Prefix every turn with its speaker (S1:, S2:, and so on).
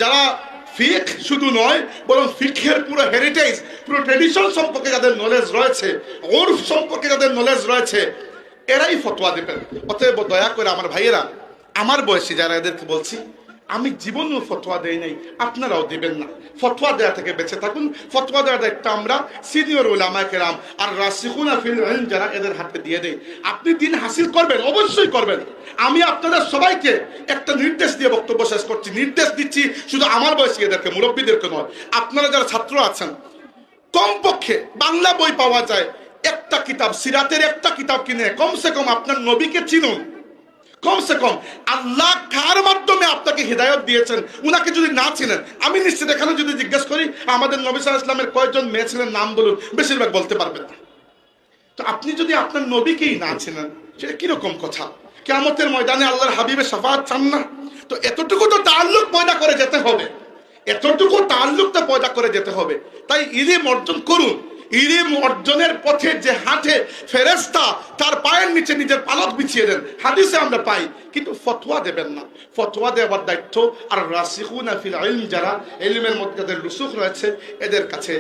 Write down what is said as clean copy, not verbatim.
S1: যারা ফিক শুধু নয় বরং ফিকের পুরো হেরিটেজ, পুরো ট্রেডিশন সম্পর্কে যাদের নলেজ রয়েছে, ওরফ সম্পর্কে যাদের নলেজ রয়েছে, এরাই ফতোয়া দেবেন। অতএব দয়া করে আমার ভাইয়েরা, আমার বয়সী যারা, এদেরকে বলছি, আমি জীবনেও ফতোয়া দেই নাই, আপনারাও দিবেন না। ফতোয়া দেওয়া থেকে বেঁচে থাকুন। ফতোয়া দেওয়ার দায়িত্ব আমরা সিনিয়র উলামায়ে কেরাম আর রাসিখুনা ফিল ইলম যারা, এদের হাতে দিয়ে দেই। আপনি দিন হাসিল করবেন, অবশ্যই করবেন। আমি আপনাদের সবাইকে একটা নির্দেশ দিয়ে বক্তব্য শেষ করছি। নির্দেশ দিচ্ছি শুধু আমার বয়সী এদেরকে, মুরব্বীদেরকে নয়। আপনারা যারা ছাত্র আছেন, কমপক্ষে বাংলা বই পাওয়া যায়, একটা কিতাব, সিরাতের একটা কিতাব কিনে কমসে কম আপনার নবীকে চিনুন। কমসে কম আল্লাহ কার মাধ্যমে আপনাকে হিদায়ত দিয়েছেন, উনাকে যদি না চিনেন, আমি নিশ্চিত এখানে যদি জিজ্ঞেস করি আমাদের নবী সাল্লাল্লাহু আলাইহি ওয়াসাল্লামের কয়জন মেয়ে ছিলেন নাম বলুন, বেশিরভাগ বলতে পারবেন না। তো আপনি যদি আপনার নবীকেই না চিনেন, সেটা কিরকম কথা? কিয়ামতের ময়দানে আল্লাহর হাবিবের শাফাআত চান না? তো এতটুকু তো তাআল্লুক পয়দা করে যেতে হবে, এতটুকু তাআল্লুকটা পয়দা করে যেতে হবে। তাই ইলম অর্জন করুন। ইলম অর্জনের পথে যে হাঁটে, ফেরেশতা তার পায়ের নিচে নিজের পালক বিছিয়ে দেন, হাদিসে আমরা পাই। কিন্তু ফতোয়া দেবেন না। ফতোয়া দেওয়ার দায়িত্ব আর রাসিখুনা ফিল ইলম যারা, ইলমের মধ্যে যাদের রুসুখ রয়েছে, এদের কাছে।